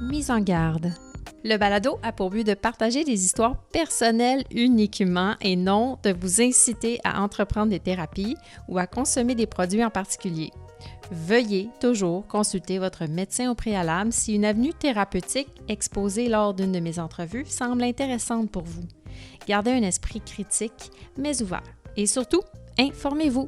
Mise en garde. Le balado a pour but de partager des histoires personnelles uniquement et non de vous inciter à entreprendre des thérapies ou à consommer des produits en particulier. Veuillez toujours consulter votre médecin au préalable si une avenue thérapeutique exposée lors d'une de mes entrevues semble intéressante pour vous. Gardez un esprit critique, mais ouvert. Et surtout, informez-vous.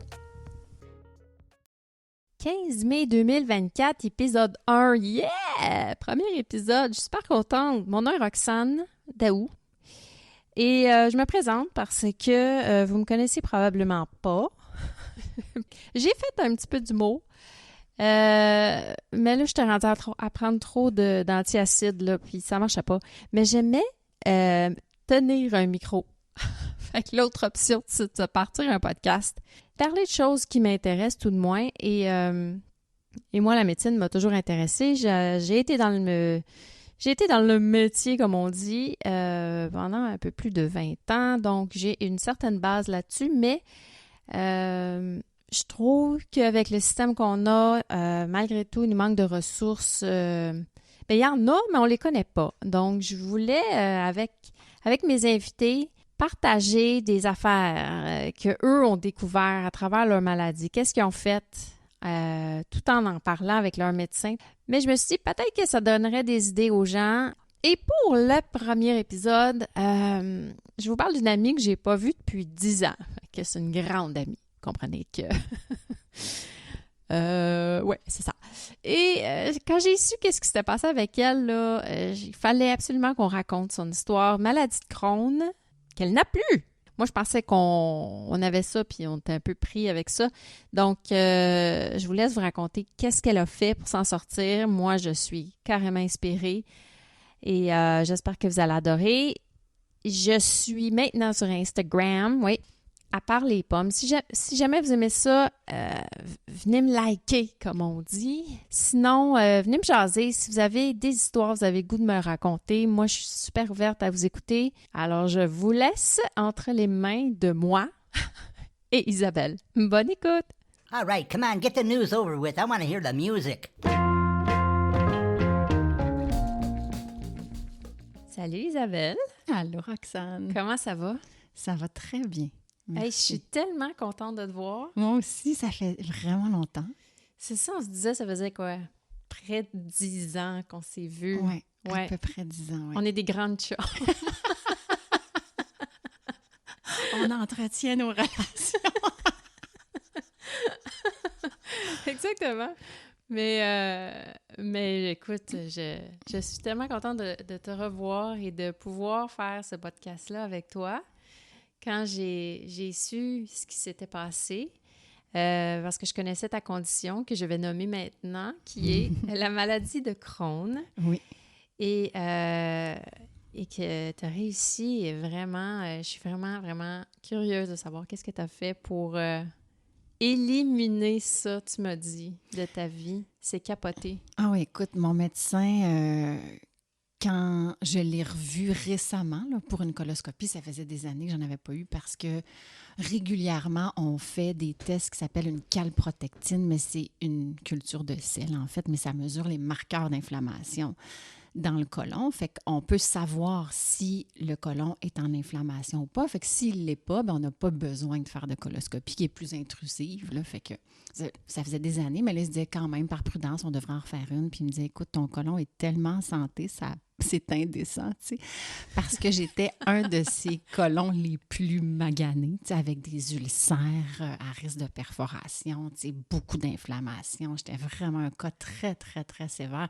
15 mai 2024, épisode 1. Yeah! Premier épisode, je suis super contente. Mon nom est Roxane Daou. Et je me présente parce que vous me connaissez probablement pas. J'ai fait un petit peu d'humour. Mais là, j'étais rendue à prendre trop d'antiacide, là, puis ça marchait pas. Mais j'aimais tenir un micro. Fait que l'autre option, c'est de partir un podcast. Parler de choses qui m'intéressent tout de moins. Et moi, la médecine m'a toujours intéressée. J'ai été dans le métier, comme on dit, pendant un peu plus de 20 ans. Donc, j'ai une certaine base là-dessus. Mais je trouve qu'avec le système qu'on a, malgré tout, il nous manque de ressources. Il y en a, mais on ne les connaît pas. Donc, je voulais, avec mes invités, partager des affaires qu'eux ont découvert à travers leur maladie. Qu'est-ce qu'ils ont fait tout en parlant avec leur médecin. Mais je me suis dit peut-être que ça donnerait des idées aux gens. Et pour le premier épisode, je vous parle d'une amie que je n'ai pas vue depuis 10 ans. Que c'est une grande amie. Comprenez que... ouais, c'est ça. Et quand j'ai su qu'est-ce qui s'était passé avec elle, là, il fallait absolument qu'on raconte son histoire. Maladie de Crohn, qu'elle n'a plus. Moi, je pensais qu'on avait ça, puis on était un peu pris avec ça. Donc, je vous laisse vous raconter qu'est-ce qu'elle a fait pour s'en sortir. Moi, je suis carrément inspirée et j'espère que vous allez adorer. Je suis maintenant sur Instagram, oui. À part les pommes. Si jamais vous aimez ça, venez me liker, comme on dit. Sinon, venez me jaser. Si vous avez des histoires, vous avez le goût de me raconter, moi, je suis super ouverte à vous écouter. Alors, je vous laisse entre les mains de moi et Isabelle. Bonne écoute! All right, come on, get the news over with. I want to hear the music. Salut Isabelle! Allô Roxane! Comment ça va? Ça va très bien. Hey, je suis tellement contente de te voir. Moi aussi, ça fait vraiment longtemps. C'est ça, on se disait, ça faisait quoi? Près de 10 ans qu'on s'est vus. Oui, à peu près 10 ans, oui. On est des grandes chats. On entretient nos relations. Exactement. Mais écoute, je suis tellement contente de te revoir et de pouvoir faire ce podcast-là avec toi. Quand j'ai su ce qui s'était passé, parce que je connaissais ta condition, que je vais nommer maintenant, qui est la maladie de Crohn. Oui. Et que tu as réussi, et vraiment, je suis vraiment, vraiment curieuse de savoir qu'est-ce que tu as fait pour éliminer ça, tu m'as dit, de ta vie. C'est capoté. Ah oui, écoute, mon médecin... Quand je l'ai revu récemment là, pour une coloscopie, ça faisait des années que j'en avais pas eu parce que régulièrement, on fait des tests qui s'appellent une calprotectine, mais c'est une culture de sel en fait, mais ça mesure les marqueurs d'inflammation dans le côlon. Fait qu'on peut savoir si le côlon est en inflammation ou pas. Fait que s'il ne l'est pas, ben on n'a pas besoin de faire de coloscopie qui est plus intrusive. Là. Fait que ça faisait des années, mais là, il se disait quand même, par prudence, on devrait en refaire une. Puis il me disait, écoute, ton côlon est tellement en santé, c'est indécent, tu sais. Parce que j'étais un de ces côlons les plus maganés, tu sais, avec des ulcères à risque de perforation, tu sais, beaucoup d'inflammation. J'étais vraiment un cas très, très, très sévère.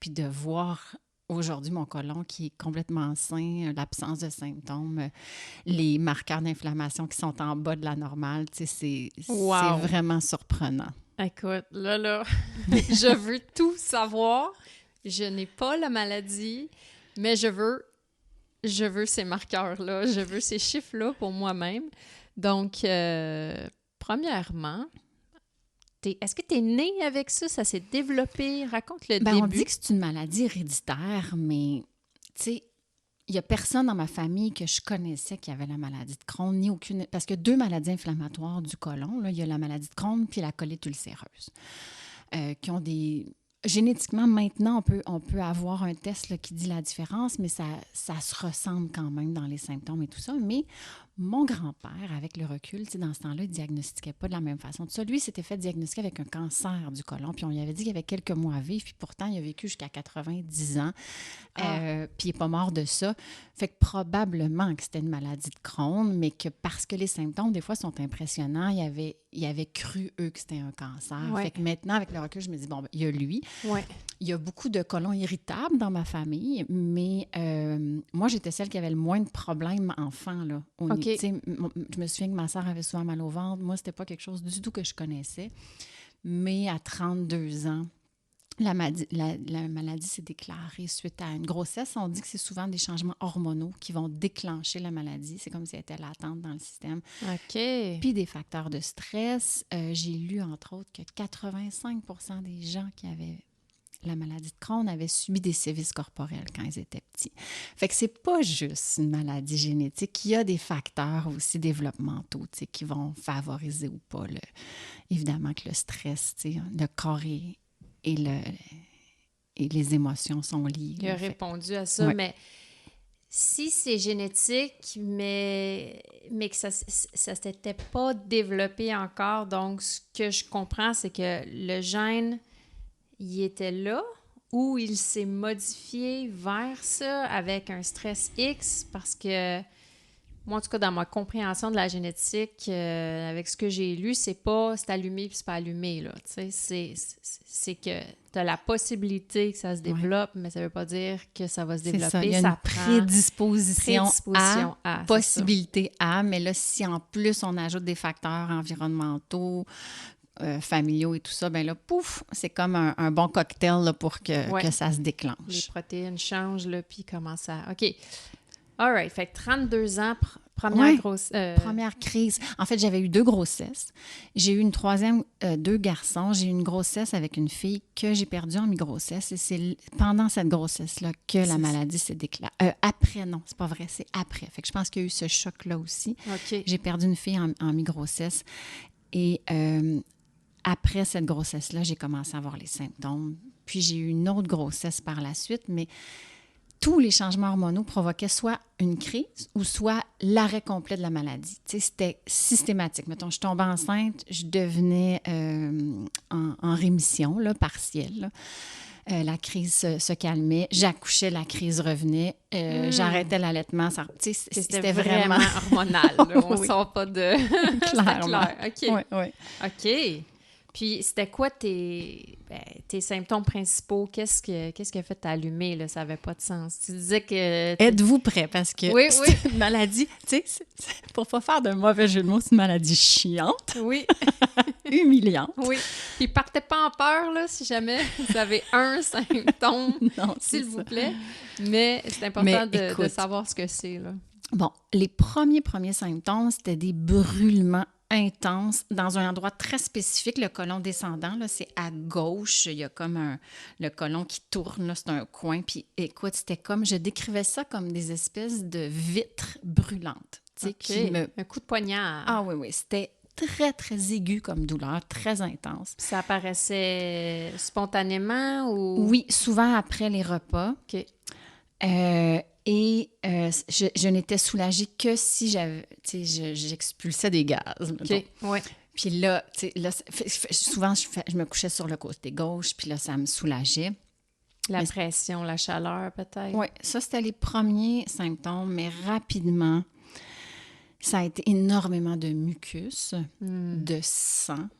Puis de voir aujourd'hui mon côlon qui est complètement sain, l'absence de symptômes, les marqueurs d'inflammation qui sont en bas de la normale, tu sais, c'est vraiment surprenant. Écoute, là, je veux tout savoir. Je n'ai pas la maladie, mais je veux ces marqueurs-là, je veux ces chiffres-là pour moi-même. Donc, premièrement, est-ce que tu es né avec ça? Ça s'est développé? Raconte le début. On dit que c'est une maladie héréditaire, mais tu sais, il n'y a personne dans ma famille que je connaissais qui avait la maladie de Crohn, ni aucune... Parce qu'il y a 2 maladies inflammatoires du côlon. Là. Il y a la maladie de Crohn puis la colite ulcéreuse, qui ont des génétiquement, maintenant, on peut avoir un test là, qui dit la différence, mais ça se ressemble quand même dans les symptômes et tout ça. Mais mon grand-père, avec le recul, dans ce temps-là, il ne diagnostiquait pas de la même façon. Tout ça, lui, il s'était fait diagnostiquer avec un cancer du côlon. Puis on lui avait dit qu'il avait quelques mois à vivre. Puis pourtant, il a vécu jusqu'à 90 ans. Puis il n'est pas mort de ça. Fait que probablement que c'était une maladie de Crohn, mais que parce que les symptômes, des fois, sont impressionnants, il avait cru, eux, que c'était un cancer. Ouais. Fait que maintenant, avec le recul, je me dis, bon, ben, il y a lui. Ouais. Il y a beaucoup de côlons irritables dans ma famille, mais moi, j'étais celle qui avait le moins de problèmes enfant. Là, OK. Je me souviens que ma soeur avait souvent mal au ventre. Moi, c'était pas quelque chose du tout que je connaissais. Mais à 32 ans, la maladie s'est déclarée suite à une grossesse. On dit que c'est souvent des changements hormonaux qui vont déclencher la maladie. C'est comme si elle était latente dans le système. OK. Puis des facteurs de stress. J'ai lu, entre autres, que 85% des gens qui avaient la maladie de Crohn avaient subi des sévices corporels quand ils étaient petits. Fait que c'est pas juste une maladie génétique. Il y a des facteurs aussi développementaux qui vont favoriser ou pas. Évidemment que le stress, le corps et les émotions sont liées. Il a répondu à ça, Ouais. mais si c'est génétique, mais que ça s'était pas développé encore, donc ce que je comprends, c'est que le gène, il était là ou il s'est modifié vers ça avec un stress X parce que moi, en tout cas, dans ma compréhension de la génétique, avec ce que j'ai lu, c'est allumé puis c'est pas allumé, là. Tu sais, c'est que tu as la possibilité que ça se développe, mais ça veut pas dire que ça va se développer. C'est ça. Il y a une prédisposition à, possibilité à, mais là, si en plus on ajoute des facteurs environnementaux, familiaux et tout ça, bien là, pouf, c'est comme un bon cocktail là, pour que ça se déclenche. Les protéines changent, là, puis comment ça... OK. All right. Fait que 32 ans, première grosse... Première crise. En fait, j'avais eu 2 grossesses. J'ai eu une troisième, 2 garçons. J'ai eu une grossesse avec une fille que j'ai perdue en mi-grossesse. Et c'est pendant cette grossesse-là que la maladie s'est déclarée. Après, non, c'est pas vrai, c'est après. Fait que je pense qu'il y a eu ce choc-là aussi. OK. J'ai perdu une fille en mi-grossesse. Et après cette grossesse-là, j'ai commencé à avoir les symptômes. Puis j'ai eu une autre grossesse par la suite, mais tous les changements hormonaux provoquaient soit une crise ou soit l'arrêt complet de la maladie. Tu sais, c'était systématique. Mettons, je tombais enceinte, je devenais en rémission là, partielle. Là. La crise se calmait. J'accouchais, la crise revenait. J'arrêtais l'allaitement. C'était vraiment hormonal. Là. On Oui. sort pas de... Clairement. C'était clair. OK. Oui. OK. Puis, c'était quoi tes symptômes principaux? Qu'est-ce qui a fait t'allumer, là? Ça n'avait pas de sens. Tu disais que... Êtes-vous prêts? Parce que Oui. c'est une maladie, tu sais, pour pas faire de mauvais jeu de mots, c'est une maladie chiante, Oui. humiliante. Oui. Puis, partez pas en peur, là, si jamais vous avez un symptôme, Non, s'il c'est vous ça. plaît. Mais c'est important Mais de écoute, savoir ce que c'est, là. Bon, les premiers symptômes, c'était des brûlements intenses dans un endroit très spécifique, le côlon descendant, là, c'est à gauche, il y a comme le côlon qui tourne, là, c'est un coin, puis écoute, c'était comme, je décrivais ça comme des espèces de vitres brûlantes, tu sais, OK. qui me... Un coup de poignard. Ah oui, c'était très, très aigu comme douleur, très intense. Ça apparaissait spontanément ou... Oui, souvent après les repas. OK. Je n'étais soulagée que si j'expulsais des gaz. Mettons. OK, oui. Puis là, souvent, je me couchais sur le côté gauche, puis là, ça me soulageait. La pression, la chaleur, peut-être. Oui, ça, c'était les premiers symptômes, mais rapidement, ça a été énormément de mucus, de sang.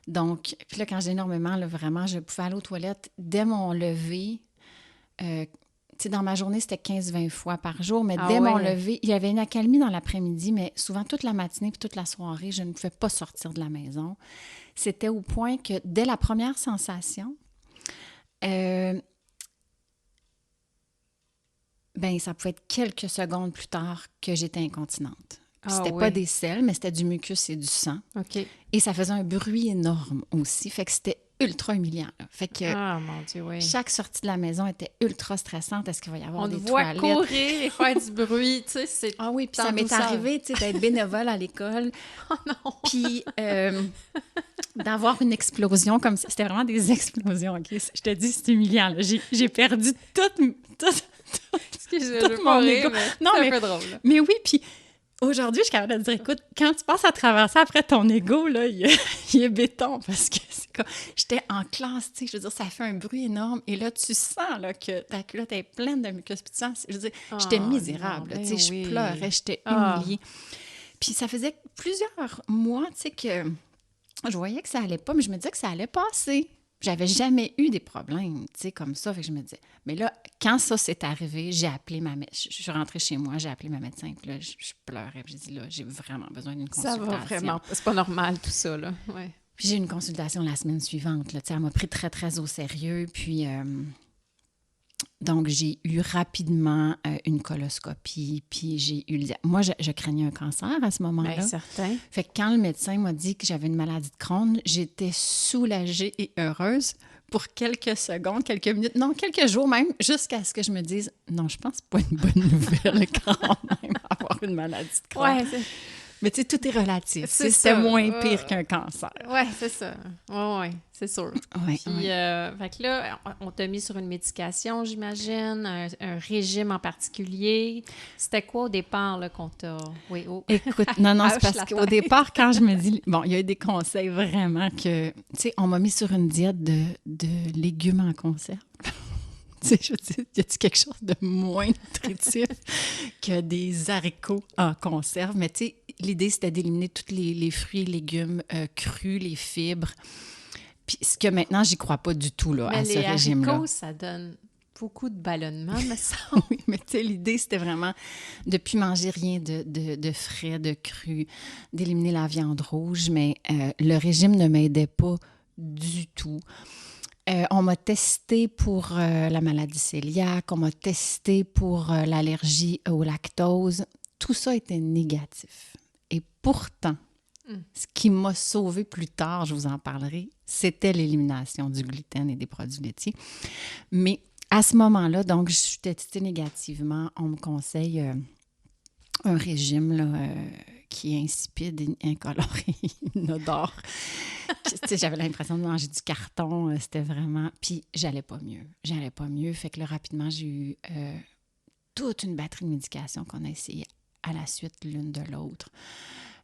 Donc, puis là, quand j'ai énormément, là, vraiment, je pouvais aller aux toilettes dès mon lever. Tu sais, dans ma journée, c'était 15-20 fois par jour, mais dès mon lever, il y avait une accalmie dans l'après-midi, mais souvent toute la matinée puis toute la soirée, je ne pouvais pas sortir de la maison. C'était au point que dès la première sensation, ça pouvait être quelques secondes plus tard que j'étais incontinente. C'était pas des selles, mais c'était du mucus et du sang. OK. Et ça faisait un bruit énorme aussi. Fait que c'était ultra humiliant. Là. Fait que Ah, mon Dieu, oui. chaque sortie de la maison était ultra stressante. Est-ce qu'il va y avoir On des te voit toilettes? courir et faire du bruit, tu sais, c'est... Ah oui, puis dans ça m'est douceur. arrivé, tu sais, d'être bénévole à l'école. Oh non! Puis d'avoir une explosion comme ça. C'était vraiment des explosions, OK? Je te dis, c'est humiliant. Là. J'ai perdu tout Excusez, tout je veux mon pas rire, ego. mais Non, c'est mais- un peu drôle. Là. Mais oui, puis aujourd'hui, je suis capable de dire, écoute, quand tu passes à travers ça, après ton ego, là, il est béton parce que c'est comme... J'étais en classe, tu sais, je veux dire, ça fait un bruit énorme et là, tu sens là, que ta culotte est pleine de mucus. Puis tu sens, je veux dire, j'étais Oh, misérable, non, là, tu sais, ben oui. je pleurais, j'étais Ah. humiliée. Puis ça faisait plusieurs mois, tu sais, que je voyais que ça allait pas, mais je me disais que ça allait passer. J'avais jamais eu des problèmes, tu sais, comme ça. Fait que je me disais... Mais là, quand ça s'est arrivé, j'ai appelé ma médecin. Je suis rentrée chez moi, j'ai appelé ma médecin. Puis là, je pleurais. Puis j'ai dit, là, j'ai vraiment besoin d'une Ça consultation. va vraiment. C'est pas normal, tout ça, là. Ouais. Puis j'ai eu une consultation la semaine suivante. Là, tu sais, elle m'a pris très, très au sérieux. Puis... donc, j'ai eu rapidement une coloscopie, puis j'ai eu... Moi, je craignais un cancer à ce moment-là. Bien, certain. Fait que quand le médecin m'a dit que j'avais une maladie de Crohn, j'étais soulagée et heureuse pour quelques secondes, quelques minutes, non, quelques jours même, jusqu'à ce que je me dise « Non, je pense pas une bonne nouvelle quand même, avoir une maladie de Crohn. Ouais, » Mais tu sais, tout est relatif. C'est C'était ça. moins pire qu'un cancer. ouais, c'est ça. Ouais, c'est sûr. Oui, Puis, fait que là, on t'a mis sur une médication, j'imagine, un régime en particulier. C'était quoi au départ, là, qu'on t'a... Oui, oh. Écoute, non, c'est Hoche parce la qu'au tête. départ, quand je me dis... Bon, il y a eu des conseils vraiment que... Tu sais, on m'a mis sur une diète de légumes en conserve. Tu sais, je veux dire, y a-t-il quelque chose de moins nutritif que des haricots en conserve? Mais tu sais, l'idée, c'était d'éliminer tous les fruits et légumes crus, les fibres. Puis ce que maintenant, j'y crois pas du tout, là, Mais à ce les régime-là. haricots, ça donne beaucoup de ballonnement, me semble. Oui, mais tu sais, l'idée, c'était vraiment de ne plus manger rien de frais, de cru, d'éliminer la viande rouge, mais le régime ne m'aidait pas du tout. On m'a testé pour la maladie cœliaque, on m'a testé pour l'allergie au lactose. Tout ça était négatif. Et pourtant, ce qui m'a sauvée plus tard, je vous en parlerai, c'était l'élimination du gluten et des produits laitiers. Mais à ce moment-là, donc, je suis testée négativement. On me conseille un régime là, qui est insipide, incolore, inodore. Tu sais, j'avais l'impression de manger du carton. C'était vraiment... Puis, j'allais pas mieux. J'allais pas mieux. Fait que là, rapidement, j'ai eu toute une batterie de médications qu'on a essayé à la suite l'une de l'autre.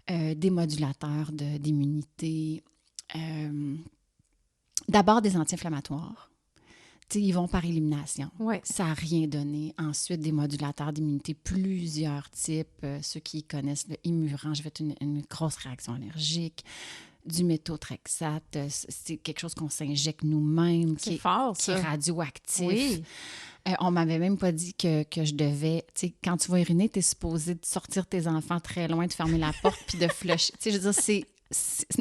Des modulateurs d'immunité. D'abord, des anti-inflammatoires. Tu sais, ils vont par élimination. Ouais. Ça n'a rien donné. Ensuite, des modulateurs d'immunité, plusieurs types. Ceux qui connaissent le Imuran, j'ai fait une grosse réaction allergique. Du méthotrexate, c'est quelque chose qu'on s'injecte nous-mêmes, C'est fort, qui est ça. radioactif. Oui. On m'avait même pas dit que je devais... Tu sais, quand tu vas uriner, tu es supposé de sortir tes enfants très loin, de fermer la porte puis de flusher. Tu sais, je veux dire,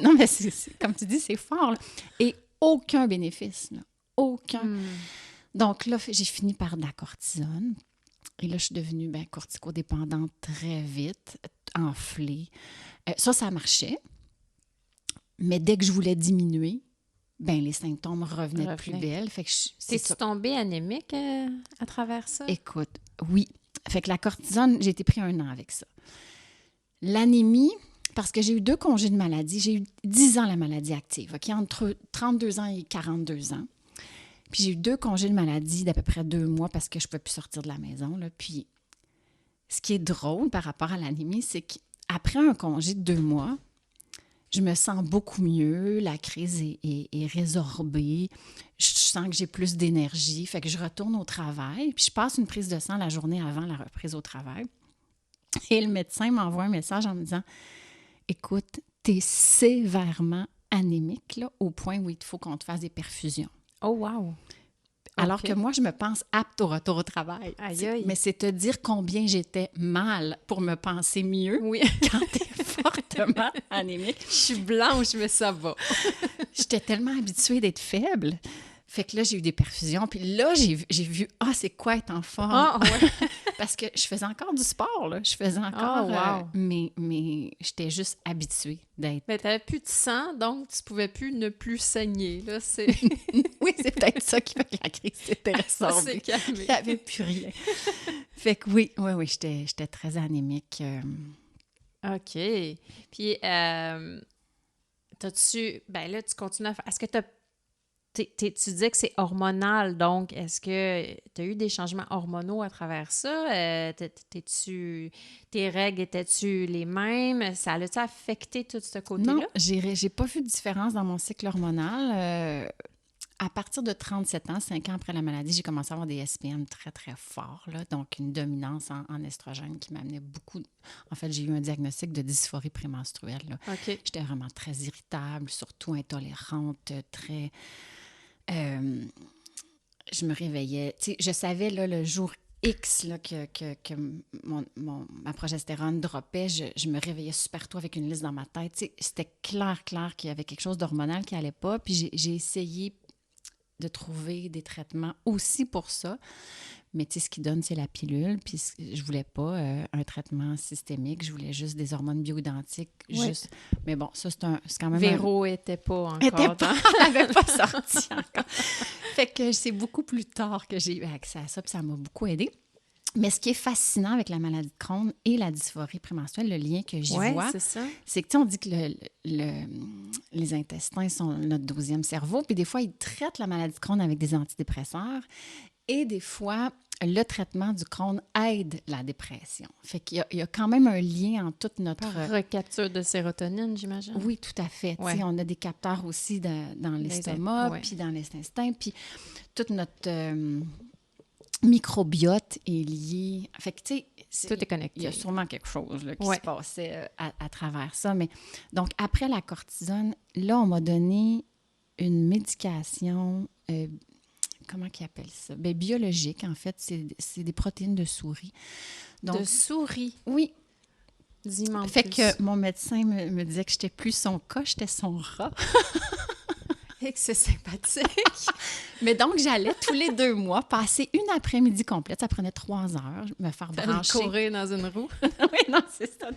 non, mais comme tu dis, c'est fort, là. Et aucun bénéfice, là. Aucun. Donc là, j'ai fini par de la cortisone. Et là, je suis devenue corticodépendante très vite, enflée. Ça marchait. Mais dès que je voulais diminuer, les symptômes revenaient de plus belle. Fait que T'es-tu tombée anémique à travers ça? Écoute, oui. Fait que la cortisone, j'ai été pris 1 an avec ça. L'anémie, parce que j'ai eu 2 congés de maladie. J'ai eu 10 ans la maladie active, OK? Entre 32 ans et 42 ans. Puis j'ai eu 2 congés de maladie d'à peu près 2 mois parce que je ne pouvais plus sortir de la maison, là. Puis ce qui est drôle par rapport à l'anémie, c'est qu'après un congé de 2 mois, je me sens beaucoup mieux, la crise est résorbée, je sens que j'ai plus d'énergie, fait que je retourne au travail, puis je passe une prise de sang la journée avant la reprise au travail. Et le médecin m'envoie un message en me disant « Écoute, t'es sévèrement anémique, là, au point où il faut qu'on te fasse des perfusions. » Oh, wow! Alors OK. que moi, je me pense apte au retour au travail. Aïe, aïe. Mais c'est te dire combien j'étais mal pour me penser mieux Oui. quand t'es fortement anémique. Je suis blanche, mais ça va. J'étais tellement habituée d'être faible. Fait que là, j'ai eu des perfusions. Puis là, j'ai vu, c'est quoi être en forme? Ah, ouais. Parce que je faisais encore du sport, là. Je faisais encore... wow. mais j'étais juste habituée d'être... Mais t'avais plus de sang, donc tu pouvais plus ne plus saigner, là, c'est... Oui, c'est peut-être ça qui fait que la crise s'était Ça résorbée. s'est calmé. Il n'y avait plus rien. Fait que oui, j'étais très anémique. OK. Puis, t'as-tu... Ben là, tu continues à faire... Est-ce que tu disais que c'est hormonal, donc est-ce que tu as eu des changements hormonaux à travers ça? Tes règles étaient-tu les mêmes? Ça a-tu affecté tout ce côté-là? Non, j'ai pas vu de différence dans mon cycle hormonal. À partir de 37 ans, 5 ans après la maladie, j'ai commencé à avoir des SPM très, très forts, là, donc une dominance en estrogène qui m'amenait beaucoup... En fait, j'ai eu un diagnostic de dysphorie prémenstruelle. Là. OK. J'étais vraiment très irritable, surtout intolérante, très... je me réveillais. Tu sais, je savais, là, le jour X là, que ma progestérone droppait, je me réveillais super tôt avec une liste dans ma tête. Tu sais, c'était clair qu'il y avait quelque chose d'hormonal qui n'allait pas. Puis j'ai essayé de trouver des traitements aussi pour ça. Mais tu sais, ce qui donne, c'est la pilule. Puis je voulais pas un traitement systémique. Je voulais juste des hormones bioidentiques. Oui. Juste... Mais bon, ça, c'est quand même... Véro était pas encore. Elle n'avait pas sorti encore. Fait que c'est beaucoup plus tard que j'ai eu accès à ça. Puis ça m'a beaucoup aidée. Mais ce qui est fascinant avec la maladie de Crohn et la dysphorie prémenstruelle, le lien que j'y vois, c'est ça. c'est que, tu sais, on dit que les intestins sont notre 12e cerveau, puis des fois, ils traitent la maladie de Crohn avec des antidépresseurs, et des fois, le traitement du Crohn aide la dépression. Fait qu'il y a quand même un lien en toute notre... Recapture de sérotonine, j'imagine. Oui, tout à fait. Ouais. Tu sais, on a des capteurs aussi dans l'estomac, ouais. puis dans les intestins, puis toute notre... microbiote est lié. Fait que, tu sais, tout est connecté. Il y a sûrement quelque chose là, qui ouais. se passait à travers ça. Mais donc, après la cortisone, là, on m'a donné une médication, comment qu'ils appellent ça? Bien, biologique, en fait. C'est des protéines de souris. Donc, de souris? Oui. Dis-moi Fait plus. que mon médecin me disait que j'étais plus son cas, j'étais son rat. Et que c'est sympathique. Mais donc, j'allais tous les 2 mois passer une après-midi complète. Ça prenait 3 heures, me faire brancher. Courir dans une roue. Oui, non, c'est ça.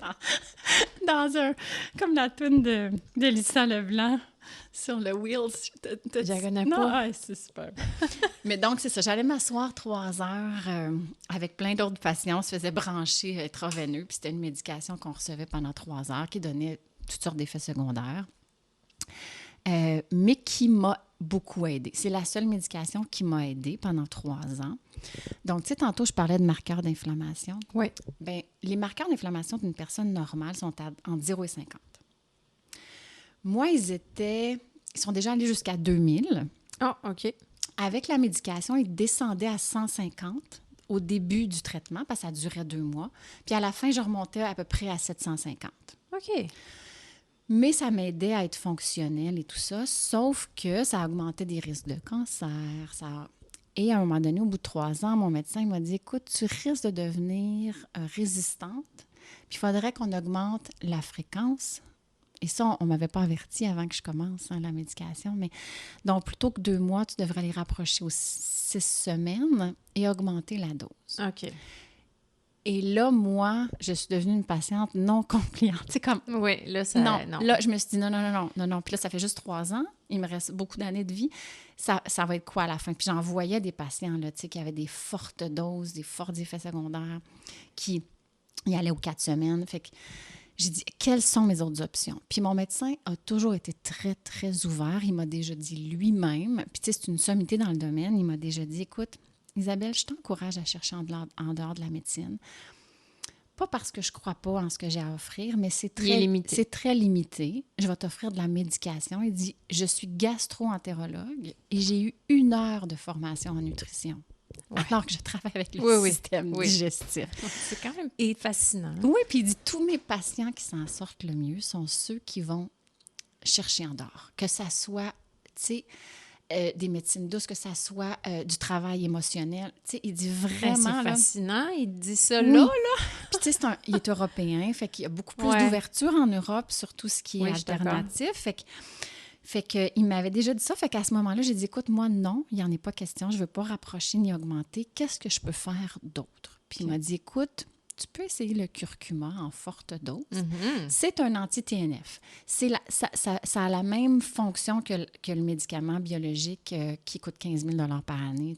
Dans un... Comme la toune de Lisa Leblanc sur le Wheels. Je la connais non, pas. Ah, c'est super. Mais donc, c'est ça. J'allais m'asseoir 3 heures avec plein d'autres patients. On se faisait brancher intraveineux. Puis c'était une médication qu'on recevait pendant 3 heures qui donnait toutes sortes d'effets secondaires. Mais qui m'a beaucoup aidée. C'est la seule médication qui m'a aidée pendant 3 ans. Donc, tu sais, tantôt, je parlais de marqueurs d'inflammation. Oui. Bien, les marqueurs d'inflammation d'une personne normale sont entre 0 et 50. Moi, ils sont déjà allés jusqu'à 2000. Ah, OK. Avec la médication, ils descendaient à 150 au début du traitement, parce que ça durait 2 mois. Puis à la fin, je remontais à peu près à 750. OK. Mais ça m'aidait à être fonctionnelle et tout ça, sauf que ça augmentait des risques de cancer. Et à un moment donné, au bout de 3 ans, mon médecin m'a dit, écoute, tu risques de devenir résistante, puis il faudrait qu'on augmente la fréquence. Et ça, on ne m'avait pas averti avant que je commence la médication. Mais donc, plutôt que 2 mois, tu devrais les rapprocher aux 6 semaines et augmenter la dose. OK. Et là, moi, je suis devenue une patiente non compliante. C'est comme... Oui, là, ça... Non. Là, je me suis dit non. Puis là, ça fait juste 3 ans. Il me reste beaucoup d'années de vie. Ça va être quoi à la fin? Puis j'en voyais des patients, là, tu sais, qui avaient des fortes doses, des forts effets secondaires, qui y allaient aux 4 semaines. Fait que j'ai dit, quelles sont mes autres options? Puis mon médecin a toujours été très, très ouvert. Il m'a déjà dit lui-même, puis tu sais, c'est une sommité dans le domaine, il m'a déjà dit, écoute, Isabelle, je t'encourage à chercher en dehors de la médecine. Pas parce que je ne crois pas en ce que j'ai à offrir, mais c'est très limité. Je vais t'offrir de la médication. Il dit, je suis gastro-entérologue et j'ai eu 1 heure de formation en nutrition. Ouais. Alors que je travaille avec le système digestif. C'est quand même fascinant. Oui, puis il dit, tous mes patients qui s'en sortent le mieux sont ceux qui vont chercher en dehors. Que ça soit, tu sais, des médecines douces, que ça soit du travail émotionnel. Tu sais, il dit vraiment... c'est fascinant, il dit ça oui. là. Puis tu sais, il est européen, fait qu'il y a beaucoup plus d'ouverture en Europe sur tout ce qui est alternatif. Fait que Fait qu'il m'avait déjà dit ça. Fait qu'à ce moment-là, j'ai dit, écoute, moi, non, il n'y en est pas question. Je ne veux pas rapprocher ni augmenter. Qu'est-ce que je peux faire d'autre? Puis il m'a dit, écoute, tu peux essayer le curcuma en forte dose. C'est un anti-TNF. Ça a la même fonction que le médicament biologique qui coûte 15 000 par année.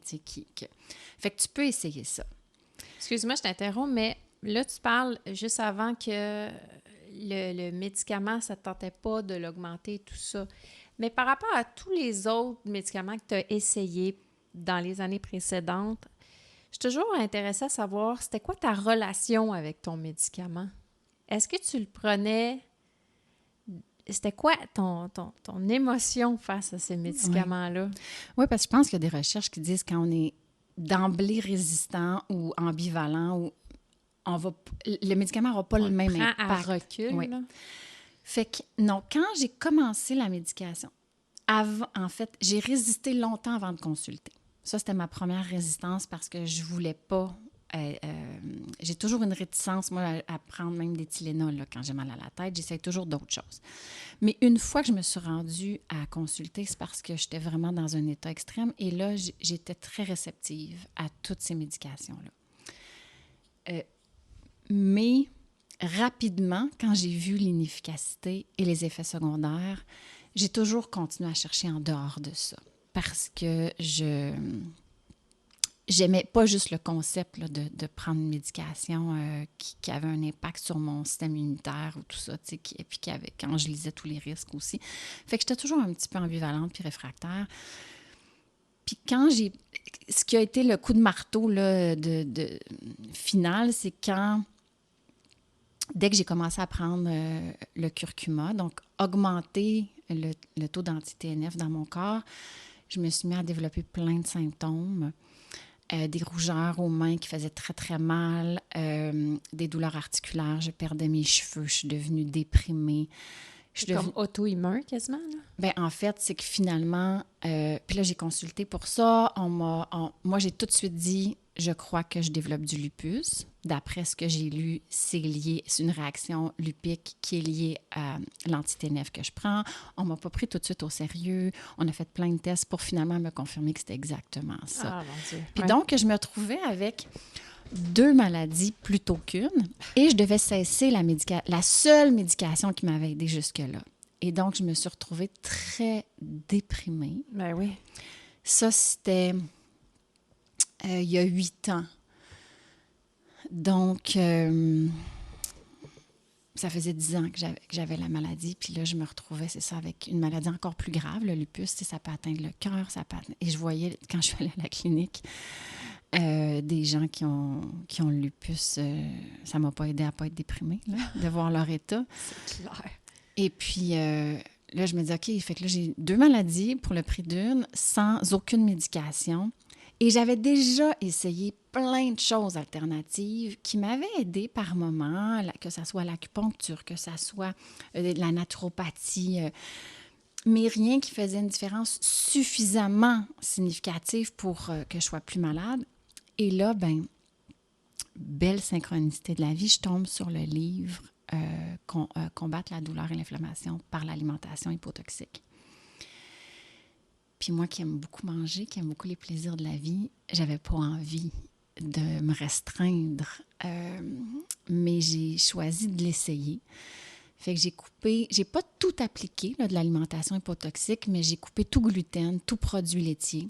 Fait que tu peux essayer ça. Excuse-moi, je t'interromps, mais là, tu parles juste avant que le médicament, ça ne te tentait pas de l'augmenter, tout ça. Mais par rapport à tous les autres médicaments que tu as essayés dans les années précédentes, je suis toujours intéressée à savoir, c'était quoi ta relation avec ton médicament? Est-ce que tu le prenais... C'était quoi ton émotion face à ces médicaments-là? Oui, parce que je pense qu'il y a des recherches qui disent quand on est d'emblée résistant ou ambivalent, ou le médicament n'aura pas le même impact. À recul, oui. là. Fait que, non, quand j'ai commencé la médication, en fait, j'ai résisté longtemps avant de consulter. Ça, c'était ma première résistance parce que je voulais pas... j'ai toujours une réticence, moi, à prendre même des Tylenol là, quand j'ai mal à la tête. J'essaie toujours d'autres choses. Mais une fois que je me suis rendue à consulter, c'est parce que j'étais vraiment dans un état extrême. Et là, j'étais très réceptive à toutes ces médications-là. Mais rapidement, quand j'ai vu l'inefficacité et les effets secondaires, j'ai toujours continué à chercher en dehors de ça. Parce que j'aimais pas juste le concept là, de prendre une médication qui avait un impact sur mon système immunitaire ou tout ça, et puis quand je lisais tous les risques aussi. Fait que j'étais toujours un petit peu ambivalente puis réfractaire. Puis ce qui a été le coup de marteau là, de final, c'est dès que j'ai commencé à prendre le curcuma, donc augmenter le taux d'anti-TNF dans mon corps, je me suis mis à développer plein de symptômes. Des rougeurs aux mains qui faisaient très, très mal, des douleurs articulaires, je perdais mes cheveux, je suis devenue déprimée. Comme auto-immun quasiment, là? Bien, en fait, c'est que finalement, puis là, j'ai consulté pour ça. Moi, j'ai tout de suite dit, je crois que je développe du lupus. D'après ce que j'ai lu, c'est une réaction lupique qui est liée à l'anti-TNF que je prends. On ne m'a pas pris tout de suite au sérieux. On a fait plein de tests pour finalement me confirmer que c'était exactement ça. Ah, mon Dieu. Puis donc, je me trouvais avec 2 maladies plutôt qu'une et je devais cesser la seule médication qui m'avait aidée jusque-là. Et donc, je me suis retrouvée très déprimée. Ben oui. Ça, c'était il y a 8 ans. Donc, ça faisait 10 ans que j'avais la maladie. Puis là, je me retrouvais, c'est ça, avec une maladie encore plus grave, le lupus. Ça peut atteindre le cœur, Et je voyais, quand je suis allée à la clinique, des gens qui ont le lupus, ça m'a pas aidé à pas être déprimée, là, de voir leur état. C'est clair. Et puis, là, je me dis, OK, fait que là, j'ai 2 maladies pour le prix d'une, sans aucune médication. Et j'avais déjà essayé plein de choses alternatives qui m'avaient aidée par moments, que ce soit l'acupuncture, que ce soit la naturopathie, mais rien qui faisait une différence suffisamment significative pour que je sois plus malade. Et là, ben, belle synchronicité de la vie, je tombe sur le livre « Combattre la douleur et l'inflammation par l'alimentation hypotoxique ». Puis moi qui aime beaucoup manger, qui aime beaucoup les plaisirs de la vie, j'avais pas envie de me restreindre, mais j'ai choisi de l'essayer. Fait que j'ai pas tout appliqué là, de l'alimentation hypotoxique, mais j'ai coupé tout gluten, tout produit laitier.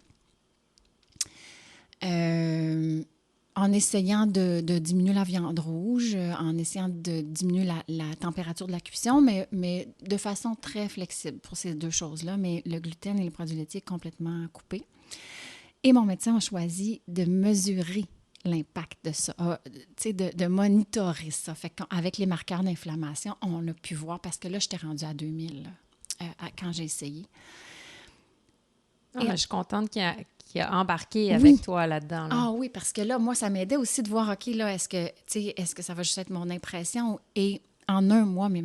En essayant de diminuer la viande rouge, en essayant de diminuer la température de la cuisson, mais de façon très flexible pour ces 2 choses-là. Mais le gluten et les produits laitiers complètement coupés. Et mon médecin a choisi de mesurer l'impact de ça, de monitorer ça. Fait qu'avec les marqueurs d'inflammation, on a pu voir, parce que là, j'étais rendue à 2000 quand j'ai essayé. Mais je suis contente qu'il a embarqué avec toi là-dedans. Là. Ah oui, parce que là, moi, ça m'aidait aussi de voir, OK, là, est-ce que ça va juste être mon impression? Et en 1 mois, mes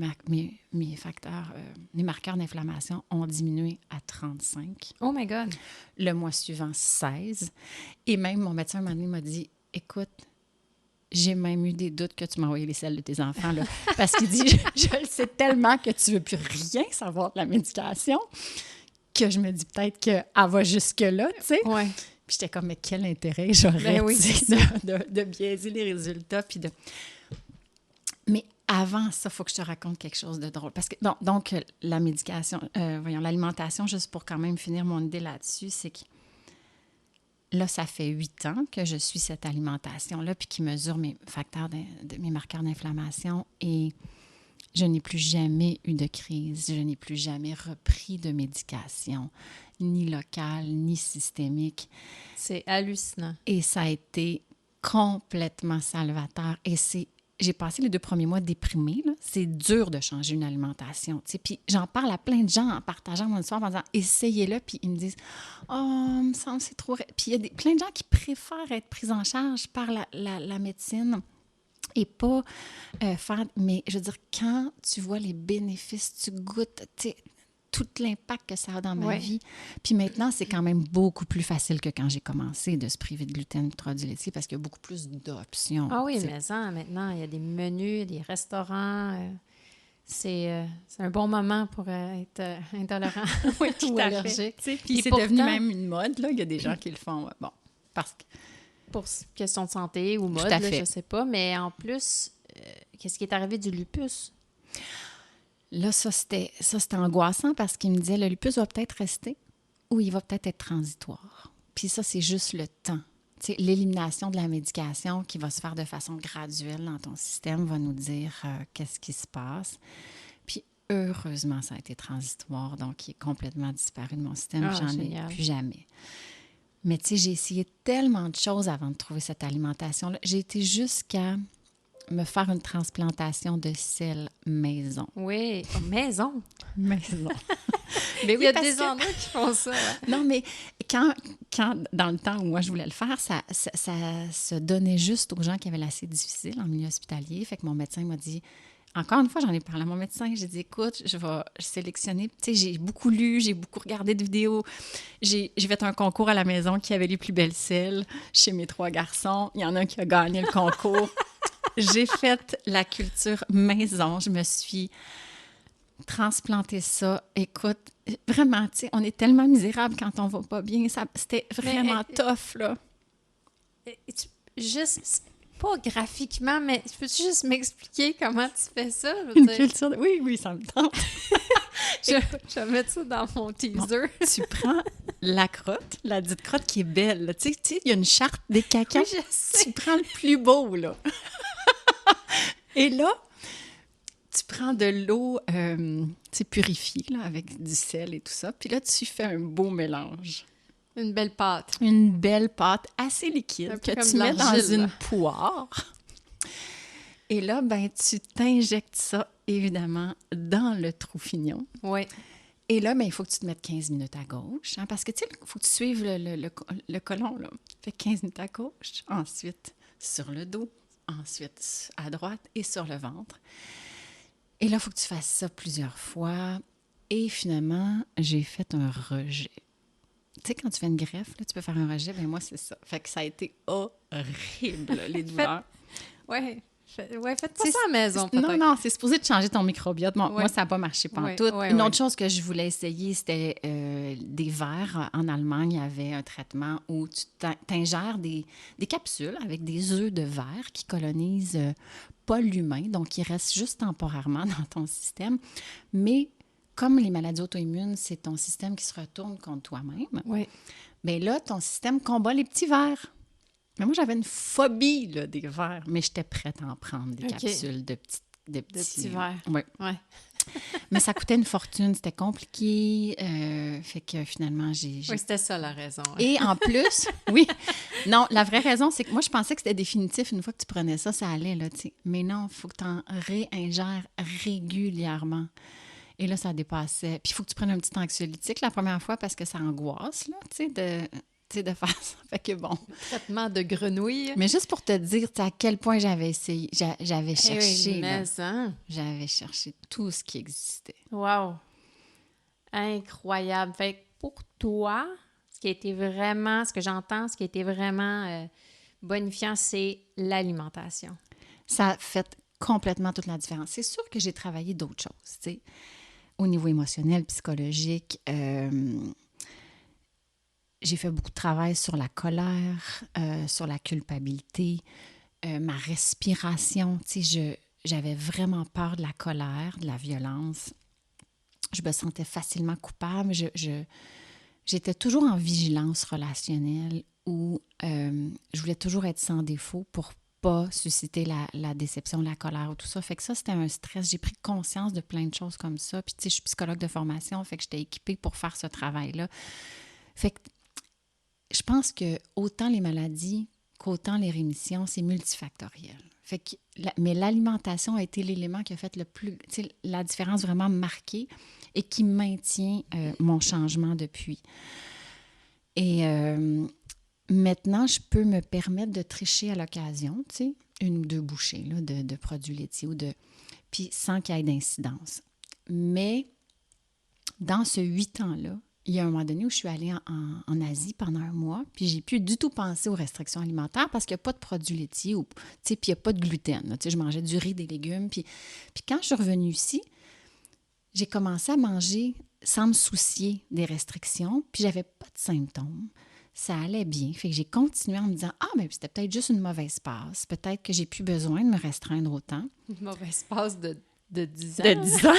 facteurs, mes marqueurs d'inflammation ont diminué à 35. Oh my God! Le mois suivant, 16. Et même mon médecin, un moment donné, m'a dit, écoute, j'ai même eu des doutes que tu m'as envoyé les selles de tes enfants, là, parce qu'il dit, je le sais tellement que tu veux plus rien savoir de la médication, que je me dis peut-être qu'elle va jusque-là, tu sais. Ouais. Puis j'étais comme, mais quel intérêt j'aurais, Ben oui, tu sais, c'est de biaiser les résultats, puis de... Mais avant ça, il faut que je te raconte quelque chose de drôle. Parce que, bon, donc, la médication, l'alimentation, juste pour quand même finir mon idée là-dessus, c'est que là, ça fait 8 ans que je suis cette alimentation-là, puis qui mesure mes facteurs, mes marqueurs d'inflammation, et je n'ai plus jamais eu de crise, je n'ai plus jamais repris de médication, ni locale, ni systémique. C'est hallucinant. Et ça a été complètement salvateur. Et j'ai passé les 2 premiers mois déprimée, là. C'est dur de changer une alimentation, tu sais. Puis j'en parle à plein de gens en partageant mon histoire, en disant « essayez-le », puis ils me disent « oh, me semble c'est trop... » Puis il y a plein de gens qui préfèrent être pris en charge par la médecine et pas faire... Mais je veux dire, quand tu vois les bénéfices, tu goûtes, tu sais, tout l'impact que ça a dans ma vie. Puis maintenant, c'est quand même beaucoup plus facile que quand j'ai commencé de se priver de gluten et de produits laitiers parce qu'il y a beaucoup plus d'options. Ah oui, t'sais. mais ça, maintenant, il y a des menus, des restaurants. C'est un bon moment pour être intolérant Oui, tout ou à allergique. fait. Puis c'est pourtant, devenu même une mode, là. Il y a des gens qui le font, bon, parce que... pour question de santé ou mode, à là, fait. je sais pas. Mais en plus, qu'est-ce qui est arrivé du lupus? Là, ça, c'était angoissant parce qu'il me disait, le lupus va peut-être rester ou il va peut-être être transitoire. Puis ça, c'est juste le temps. Tu sais, l'élimination de la médication qui va se faire de façon graduelle dans ton système va nous dire qu'est-ce qui se passe. Puis heureusement, ça a été transitoire, donc il est complètement disparu de mon système. Ah, J'en génial. ai plus jamais. Mais tu sais, j'ai essayé tellement de choses avant de trouver cette alimentation-là. J'ai été jusqu'à me faire une transplantation de selles maison. Oui, maison. Maison. Mais Il y a des endroits qui font ça. Ouais. Non, mais quand, dans le temps où moi, je voulais le faire, ça se donnait juste aux gens qui avaient l'assez difficile en milieu hospitalier. Fait que mon médecin m'a dit, encore une fois, j'en ai parlé à mon médecin, j'ai dit, écoute, je vais sélectionner. Tu sais, j'ai beaucoup lu, j'ai beaucoup regardé de vidéos. J'ai fait un concours à la maison qui avait les plus belles selles chez mes 3 garçons. Il y en a un qui a gagné le concours. J'ai fait la culture maison. Je me suis transplanté ça. Écoute, vraiment, tu sais, on est tellement misérable quand on va pas bien. C'était vraiment tough, là. Juste, pas graphiquement, mais peux-tu juste m'expliquer comment tu fais ça? Je veux Une dire, culture... Oui, ça me tente. je vais mettre ça dans mon teaser. Bon, tu prends la crotte, la dite crotte qui est belle. Là. Tu sais, il y a une charte des cacas. Oui, je sais. Tu prends le plus beau, là. Et là, tu prends de l'eau purifiée, là, avec du sel et tout ça. Puis là, tu fais un beau mélange. Une belle pâte. Une belle pâte assez liquide Un peu que comme tu de mets dans l'argile, une là. poire. Et là, ben, tu t'injectes ça, évidemment, dans le trou-fignon. Oui. Et là, ben, il faut que tu te mettes 15 minutes à gauche. Hein, parce que, tu sais, il faut que tu suives le colon, là. Fait 15 minutes à gauche, ensuite sur le dos, ensuite à droite et sur le ventre. Et là, il faut que tu fasses ça plusieurs fois. Et finalement, j'ai fait un rejet. Tu sais, quand tu fais une greffe, là, tu peux faire un rejet. Bien, moi, c'est ça. Fait que ça a été horrible, les douleurs. Oui. Faites pas ça à la maison, peut-être. Non, c'est supposé de changer ton microbiote. Moi, ça n'a pas marché pantoute. Une autre chose que je voulais essayer, c'était des verres. En Allemagne, il y avait un traitement où tu t'ingères des capsules avec des œufs de verre qui colonisent pas l'humain, donc ils restent juste temporairement dans ton système. Mais comme les maladies auto-immunes, c'est ton système qui se retourne contre toi-même. Oui. Bien là, ton système combat les petits vers. Mais moi, j'avais une phobie là, des vers, mais j'étais prête à en prendre des capsules de petits vers. Oui. Ouais. Mais ça coûtait une fortune, c'était compliqué. Fait que finalement, j'ai... Oui, c'était ça la raison. Hein. Et en plus, oui. Non, la vraie raison, c'est que moi, je pensais que c'était définitif. Une fois que tu prenais ça, ça allait, là, tu sais. Mais non, il faut que tu en réingères régulièrement. Et là, ça dépassait. Puis il faut que tu prennes un petit anxiolytique la première fois parce que ça angoisse, là, tu sais, de faire ça. Fait que bon. Traitement de grenouille. Mais juste pour te dire à quel point j'avais essayé, j'avais cherché. Oui, mais là. J'avais cherché tout ce qui existait. Wow! Incroyable. Fait que pour toi, ce qui a été vraiment, ce que j'entends, ce qui a été vraiment bonifiant, c'est l'alimentation. Ça a fait complètement toute la différence. C'est sûr que j'ai travaillé d'autres choses, tu sais, au niveau émotionnel, psychologique. J'ai fait beaucoup de travail sur la colère, sur la culpabilité, ma respiration. Tu sais, j'avais vraiment peur de la colère, de la violence. Je me sentais facilement coupable. J'étais toujours en vigilance relationnelle où je voulais toujours être sans défaut pour pas susciter la déception, la colère ou tout ça. Fait que ça, c'était un stress. J'ai pris conscience de plein de choses comme ça. Puis, tu sais, je suis psychologue de formation, fait que j'étais équipée pour faire ce travail-là. Fait que je pense que autant les maladies qu'autant les rémissions, c'est multifactoriel. Fait que, mais l'alimentation a été l'élément qui a fait la différence vraiment marquée et qui maintient mon changement depuis. Et maintenant, je peux me permettre de tricher à l'occasion, tu sais, 1 ou 2 bouchées là, de produits laitiers puis sans qu'il y ait d'incidence. Mais dans ce 8 ans-là, il y a un moment donné où je suis allée en Asie pendant 1 mois, puis j'ai plus du tout penser aux restrictions alimentaires parce qu'il n'y a pas de produits laitiers, puis il n'y a pas de gluten. Là, je mangeais du riz, des légumes. Puis quand je suis revenue ici, j'ai commencé à manger sans me soucier des restrictions, puis j'avais pas de symptômes. Ça allait bien. Fait que j'ai continué en me disant « Ah, mais c'était peut-être juste une mauvaise passe. Peut-être que j'ai plus besoin de me restreindre autant. » Une mauvaise passe de 10 ans. De 10 ans.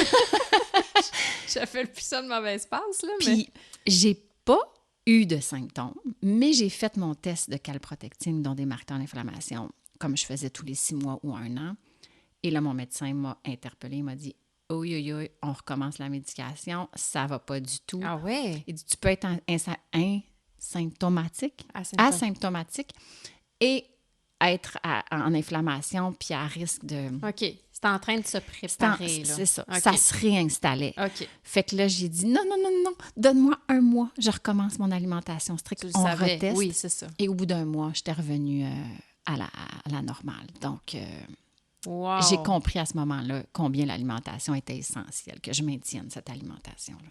Je fais plus ça de mauvaise passe, là, mais... Puis, j'ai pas eu de symptômes, mais j'ai fait mon test de calprotectine, dont des marqueurs d'inflammation, comme je faisais tous les 6 mois ou 1 an. Et là, mon médecin m'a interpellée, il m'a dit « Oui, on recommence la médication, ça va pas du tout. » Ah ouais? Il dit « Tu peux être asymptomatique et être en inflammation puis à risque de... » OK. C'est en train de se préparer, là. C'est ça. Okay. Ça se réinstallait. OK. Fait que là, j'ai dit non, donne-moi 1 mois. Je recommence mon alimentation stricte. Tu le On savais. reteste. Oui, c'est ça. Et au bout d'1 mois, j'étais revenue à la normale. Donc, Wow. j'ai compris à ce moment-là combien l'alimentation était essentielle, que je maintienne cette alimentation-là.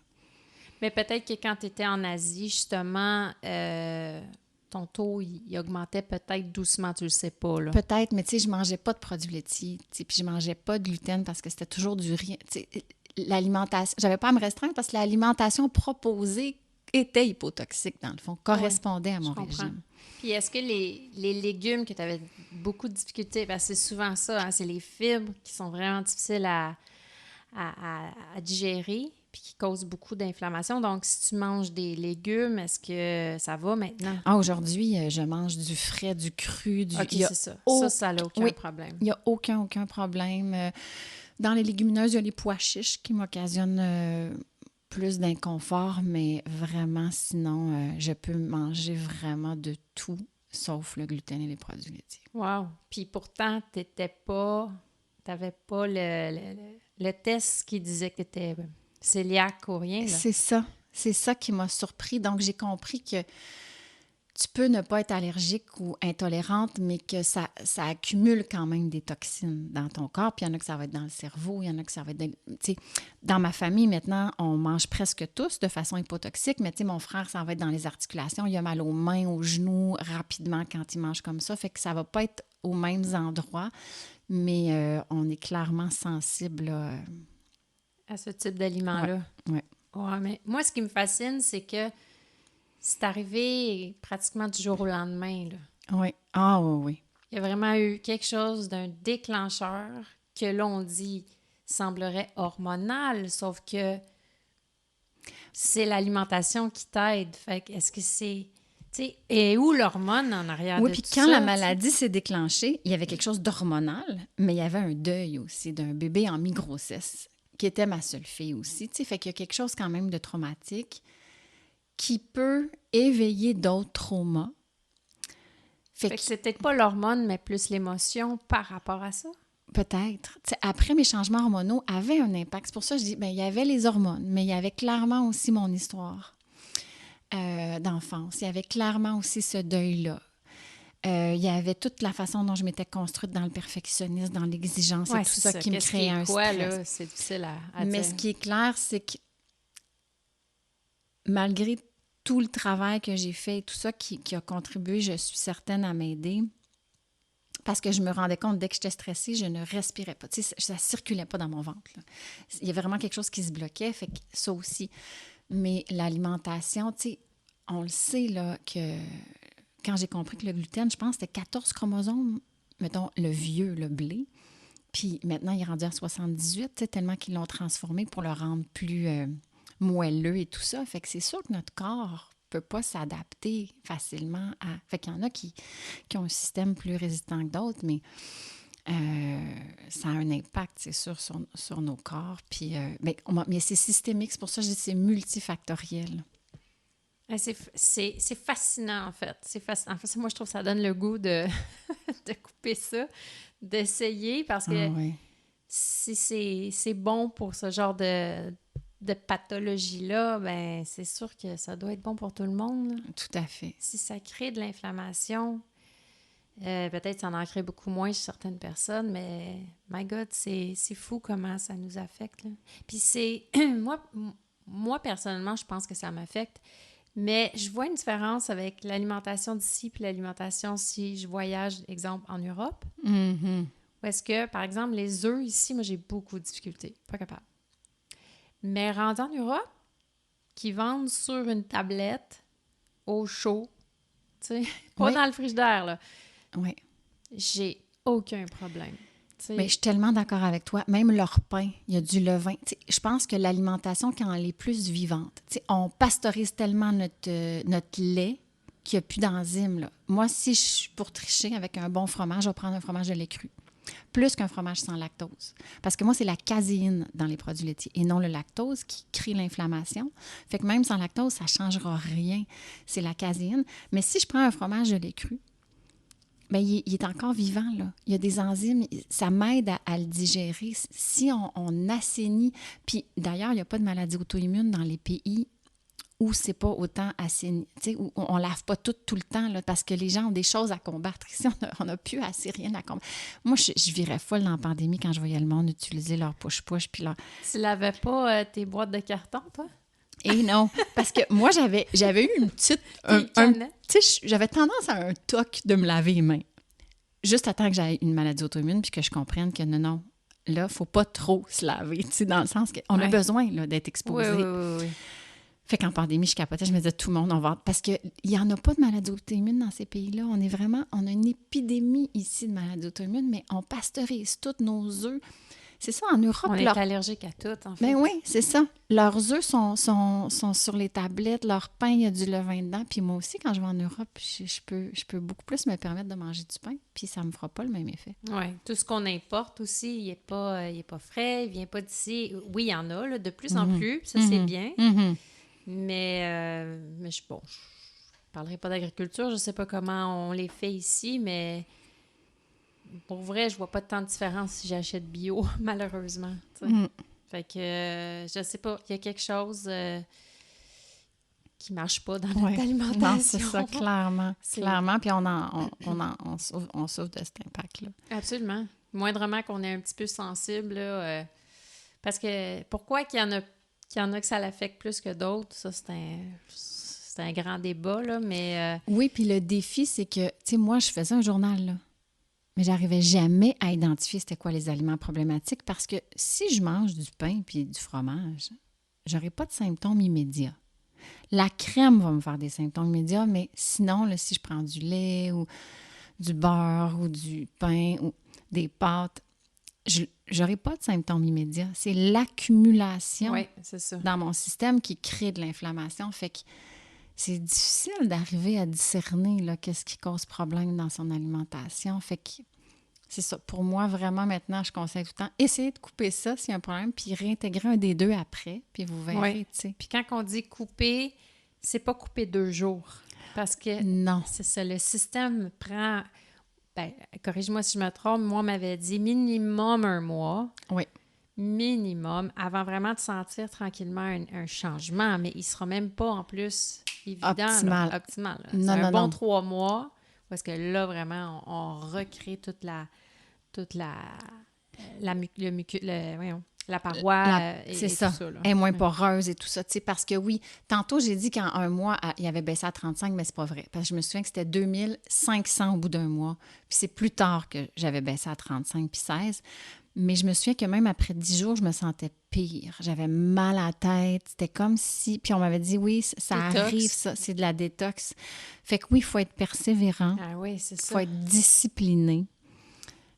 Mais peut-être que quand tu étais en Asie, justement, ton taux, il augmentait peut-être doucement, tu le sais pas, là. Peut-être, mais tu sais, je mangeais pas de produits laitiers, puis je mangeais pas de gluten parce que c'était toujours du riz. Tu sais, l'alimentation, j'avais pas à me restreindre parce que l'alimentation proposée était hypotoxique, dans le fond, correspondait à mon régime. Puis est-ce que les légumes que tu avais beaucoup de difficultés, parce que c'est souvent ça, hein, c'est les fibres qui sont vraiment difficiles à digérer puis qui causent beaucoup d'inflammation. Donc, si tu manges des légumes, est-ce que ça va maintenant? Ah, aujourd'hui, je mange du frais, du cru. OK, c'est ça. Ça n'a aucun problème. Il n'y a aucun problème. Dans les légumineuses, il y a les pois chiches qui m'occasionnent plus d'inconfort, mais vraiment, sinon, je peux manger vraiment de tout, sauf le gluten et les produits laitiers. Wow! Puis pourtant, tu n'avais pas le test qui disait que tu étais cœliaque ou rien, là. C'est ça qui m'a surpris. Donc, j'ai compris que tu peux ne pas être allergique ou intolérante, mais que ça accumule quand même des toxines dans ton corps. Puis il y en a que ça va être dans le cerveau, il y en a que ça va être... Tu sais, dans ma famille, maintenant, on mange presque tous de façon hypotoxique, mais tu sais, mon frère, ça va être dans les articulations. Il a mal aux mains, aux genoux, rapidement quand il mange comme ça. Fait que ça va pas être aux mêmes endroits, mais on est clairement sensible là, à ce type d'aliment-là. Oui. Ouais, mais moi, ce qui me fascine, c'est que c'est arrivé pratiquement du jour au lendemain, là. Oui. Ah oui. Il y a vraiment eu quelque chose d'un déclencheur que l'on dit semblerait hormonal, sauf que c'est l'alimentation qui t'aide. Fait que est-ce que c'est... Tu sais, et où l'hormone en arrière de tout ça? Oui, puis quand la maladie s'est déclenchée, il y avait quelque chose d'hormonal, mais il y avait un deuil aussi d'un bébé en mi-grossesse, qui était ma seule fille aussi. Tu sais, fait qu'il y a quelque chose quand même de traumatique qui peut éveiller d'autres traumas. Fait que c'est peut-être pas l'hormone, mais plus l'émotion par rapport à ça? Peut-être. Tu sais, après, mes changements hormonaux avaient un impact. C'est pour ça que je dis, bien, il y avait les hormones, mais il y avait clairement aussi mon histoire d'enfance. Il y avait clairement aussi ce deuil-là. Il y avait toute la façon dont je m'étais construite dans le perfectionnisme, dans l'exigence et tout ça qui me créait un stress. Là, c'est difficile à Mais dire. ce qui est clair, c'est que malgré tout le travail que j'ai fait et tout ça qui a contribué, je suis certaine, à m'aider, Parce que je me rendais compte, dès que j'étais stressée, je ne respirais pas. Tu sais, ça ne circulait pas dans mon ventre, là. Il y avait vraiment quelque chose qui se bloquait, fait que ça aussi. Mais l'alimentation, tu sais, on le sait, là, que quand j'ai compris que le gluten, je pense que c'était 14 chromosomes, mettons, le vieux, le blé. Puis maintenant, il est rendu à 78, tu sais, tellement qu'ils l'ont transformé pour le rendre plus moelleux et tout ça. Fait que c'est sûr que notre corps peut pas s'adapter facilement à... Fait qu'il y en a qui ont un système plus résistant que d'autres, mais ça a un impact, c'est sûr, sur nos corps. Puis, mais c'est systémique, c'est pour ça que je dis que c'est multifactoriel. C'est fascinant, en fait. En fait, moi, je trouve que ça donne le goût de, de couper ça, d'essayer, parce que oui. si c'est bon pour ce genre de pathologie-là, ben c'est sûr que ça doit être bon pour tout le monde, là. Tout à fait. Si ça crée de l'inflammation, peut-être ça en crée beaucoup moins chez certaines personnes, mais my God, c'est fou comment ça nous affecte, là. Puis c'est... moi, personnellement, je pense que ça m'affecte. Mais je vois une différence avec l'alimentation d'ici puis l'alimentation si je voyage, exemple, en Europe. Mm-hmm. Où est-ce que, par exemple, les œufs ici, moi, j'ai beaucoup de difficultés. Pas capable. Mais rendu en Europe, qui vendent sur une tablette au chaud, tu sais, pas Oui. dans le frigidaire, là, Oui. j'ai aucun problème. T'sais. Mais je suis tellement d'accord avec toi. Même leur pain, il y a du levain. T'sais, je pense que l'alimentation, quand elle est plus vivante, on pasteurise tellement notre lait qu'il n'y a plus d'enzymes, là. Moi, si je suis pour tricher avec un bon fromage, je vais prendre un fromage de lait cru, plus qu'un fromage sans lactose. Parce que moi, c'est la caséine dans les produits laitiers et non le lactose qui crée l'inflammation. Fait que même sans lactose, ça ne changera rien. C'est la caséine. Mais si je prends un fromage de lait cru, bien, il est encore vivant, là. Il y a des enzymes, ça m'aide à le digérer. Si on assainit, puis d'ailleurs, il n'y a pas de maladie auto-immune dans les pays où c'est pas autant assaini, tu sais, où on lave pas tout le temps, là, parce que les gens ont des choses à combattre. Ici, on n'a plus assez rien à combattre. Moi, je virais folle dans la pandémie quand je voyais le monde utiliser leur push-push, puis leur... Tu lavais pas tes boîtes de carton, toi? Et non, parce que moi, j'avais eu une petite... tu sais, j'avais tendance à un toc de me laver les mains. Juste à temps que j'aie une maladie auto-immune puis que je comprenne que non, là, il ne faut pas trop se laver, tu sais, dans le sens qu'on a besoin là, d'être exposé. Oui. Fait qu'en pandémie, je capotais, je me disais, tout le monde, on va... Parce qu'il n'y en a pas de maladie auto-immune dans ces pays-là. On a une épidémie ici de maladie auto-immune, mais on pasteurise tous nos œufs. C'est ça, en Europe... On est allergique à tout, en fait. Ben oui, c'est ça. Leurs œufs sont sur les tablettes, leur pain, il y a du levain dedans. Puis moi aussi, quand je vais en Europe, je peux beaucoup plus me permettre de manger du pain, puis ça ne me fera pas le même effet. Oui, tout ce qu'on importe aussi, il n'est pas frais, il ne vient pas d'ici. Oui, il y en a, là, de plus en plus, ça c'est bien. Mm-hmm. Mais je ne parlerai pas d'agriculture, je ne sais pas comment on les fait ici, mais... Pour vrai, je vois pas tant de différence si j'achète bio, malheureusement. Fait que, je sais pas, il y a quelque chose qui marche pas dans notre alimentation. Non, c'est ça, clairement. Clairement, puis on souffre de cet impact-là. Absolument. Moindrement qu'on est un petit peu sensible, là, parce que pourquoi qu'il y en a que ça l'affecte plus que d'autres, ça, c'est un grand débat, là, mais... Oui, puis le défi, c'est que, tu sais, moi, je faisais un journal, là. Mais j'arrivais jamais à identifier c'était quoi les aliments problématiques parce que si je mange du pain puis du fromage, j'aurai pas de symptômes immédiats. La crème va me faire des symptômes immédiats, mais sinon, là, si je prends du lait ou du beurre ou du pain ou des pâtes, j'aurai pas de symptômes immédiats. C'est l'accumulation dans mon système qui crée de l'inflammation. Fait que c'est difficile d'arriver à discerner là, qu'est-ce qui cause problème dans son alimentation. Fait que c'est ça. Pour moi, vraiment, maintenant, je conseille tout le temps, essayez de couper ça s'il y a un problème, puis réintégrer un des deux après, puis vous verrez, tu sais. Puis quand on dit couper, c'est pas couper 2 jours. Parce que non, c'est ça, le système prend... Ben, corrige-moi si je me trompe, moi, on m'avait dit minimum 1 mois. Oui. Minimum, avant vraiment de sentir tranquillement un changement, mais il ne sera même pas en plus évident. Optimal. Optimal. Non, c'est un bon non. 3 mois, parce que là, vraiment, la la paroi c'est et ça, tout ça. Là. elle est moins poreuse et tout ça, tu sais, parce que oui, tantôt, j'ai dit qu'en un mois, il avait baissé à 35, mais c'est pas vrai, parce que je me souviens que c'était 2500 au bout d'un mois, puis c'est plus tard que j'avais baissé à 35 puis 16, mais je me souviens que même après 10 jours, je me sentais pire, j'avais mal à la tête, c'était comme si, puis on m'avait dit, oui, ça Détox. arrive, ça, c'est de la détox, fait que oui, il faut être persévérant, Ah oui, c'est il ça. faut être discipliné,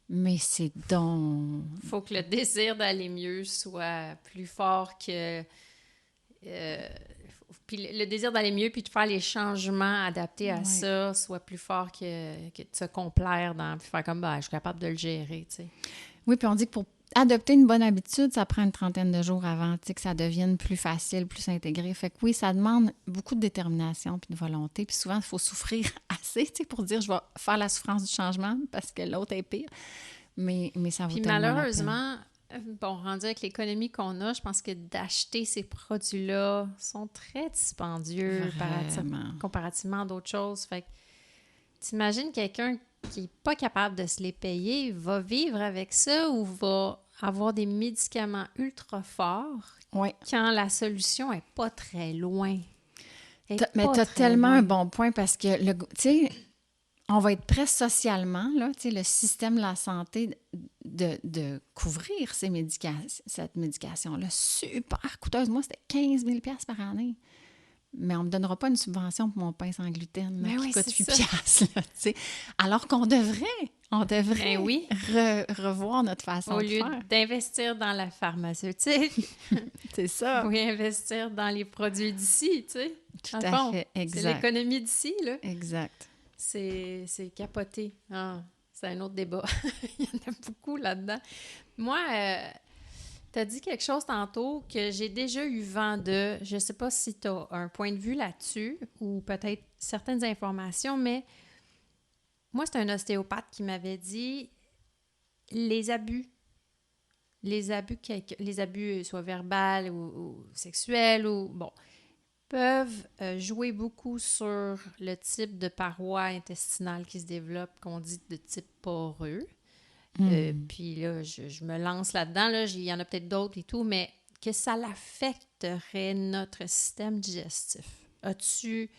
mais c'est donc... Il faut que le désir d'aller mieux soit plus fort que... puis le désir d'aller mieux puis de faire les changements adaptés à Ouais. ça soit plus fort que de se complaire dans puis faire comme ben, je suis capable de le gérer, tu sais. Oui, puis on dit que pour adopter une bonne habitude, ça prend une trentaine de jours avant, tu sais, que ça devienne plus facile, plus intégré. Fait que oui, ça demande beaucoup de détermination puis de volonté. Puis souvent, il faut souffrir assez, tu sais, pour dire je vais faire la souffrance du changement parce que l'autre est pire. Mais ça vaut Puis tellement la peine. malheureusement, bon, rendu avec l'économie qu'on a, je pense que d'acheter ces produits-là sont très dispendieux Vraiment. comparativement à d'autres choses. Fait que t'imagines quelqu'un qui n'est pas capable de se les payer, va vivre avec ça ou va avoir des médicaments ultra forts Oui. quand la solution n'est pas très loin. Mais tu as tellement un bon point parce que, tu sais, on va être prêt socialement, là, tu sais, le système de la santé, de couvrir cette médication-là, super coûteuse. Moi, c'était 15 000 $ par année. Mais on ne me donnera pas une subvention pour mon pain sans gluten là, Ben qui oui, coûte c'est 8 ça. piastres, là, tu sais. Alors qu'on devrait Ben oui. revoir notre façon Au de lieu faire. d'investir dans la pharmaceutique, C'est ça. oui, investir dans les produits d'ici, tu sais. Tout Dans le à fond, fait, c'est exact. l'économie d'ici, là. Exact. C'est capoté. Ah, c'est un autre débat. Il y en a beaucoup là-dedans. Moi, tu as dit quelque chose tantôt que j'ai déjà eu vent de. Je ne sais pas si tu as un point de vue là-dessus ou peut-être certaines informations, mais moi, c'est un ostéopathe qui m'avait dit les abus. Les abus soit verbaux ou sexuels ou bon peuvent jouer beaucoup sur le type de paroi intestinale qui se développe, qu'on dit de type poreux. Puis là, je me lance là-dedans. Là, il y en a peut-être d'autres et tout, mais que ça l'affecterait notre système digestif. As-tu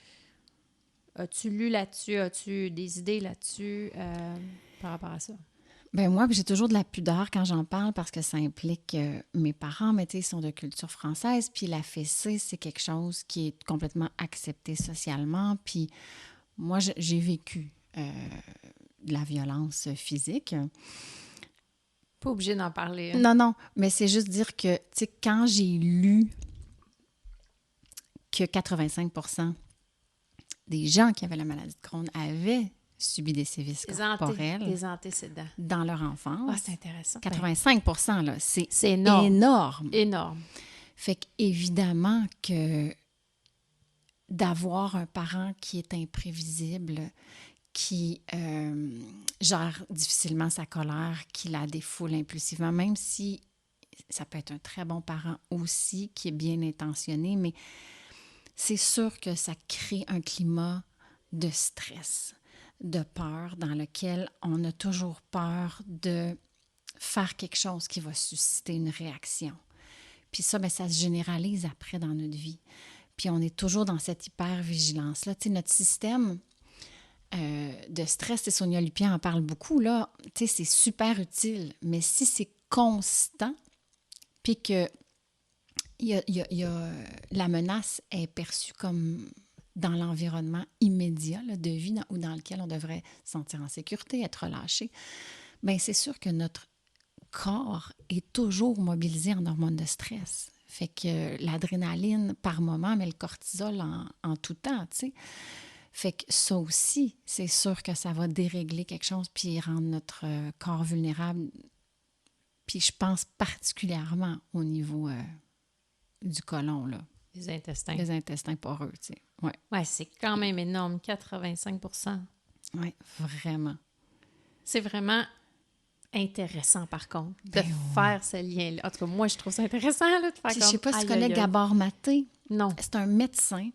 lu là-dessus? As-tu des idées là-dessus par rapport à ça? Ben moi, j'ai toujours de la pudeur quand j'en parle parce que ça implique mes parents, mais tu sais, ils sont de culture française, puis la fessée, c'est quelque chose qui est complètement accepté socialement. Puis moi, j'ai vécu de la violence physique. Pas obligé d'en parler. Hein? Non, non, mais c'est juste dire que, tu sais, quand j'ai lu que 85% des gens qui avaient la maladie de Crohn avaient subi des sévices corporels Des antécédents. dans leur enfance. Ah, c'est intéressant. 85%, là, c'est énorme. énorme. Énorme. Fait qu'évidemment que d'avoir un parent qui est imprévisible, qui gère difficilement sa colère, qui la défoule impulsivement, même si ça peut être un très bon parent aussi, qui est bien intentionné, mais c'est sûr que ça crée un climat de stress, de peur, dans lequel on a toujours peur de faire quelque chose qui va susciter une réaction. Puis ça, bien, ça se généralise après dans notre vie. Puis on est toujours dans cette hyper-vigilance-là. Tu sais, notre système de stress, et Sonia Lupien en parle beaucoup, là, tu sais, c'est super utile. Mais si c'est constant, puis que la menace est perçue comme dans l'environnement immédiat là, de vie ou dans lequel on devrait se sentir en sécurité, être relâché, bien, c'est sûr que notre corps est toujours mobilisé en hormones de stress. Fait que l'adrénaline par moment, mais le cortisol en tout temps, tu sais. Fait que ça aussi, c'est sûr que ça va dérégler quelque chose puis rendre notre corps vulnérable. Puis je pense particulièrement au niveau du côlon, là. Les intestins. Les intestins poreux, tu sais. Oui, Ouais, c'est quand même énorme, 85%. ouais, vraiment. C'est vraiment intéressant, par contre, de Ben faire ce lien-là. En tout cas, moi, je trouve ça intéressant, là, de faire Puis, comme... je sais pas si tu aïe, connais aïe, aïe. Gabor Maté. Non. C'est un médecin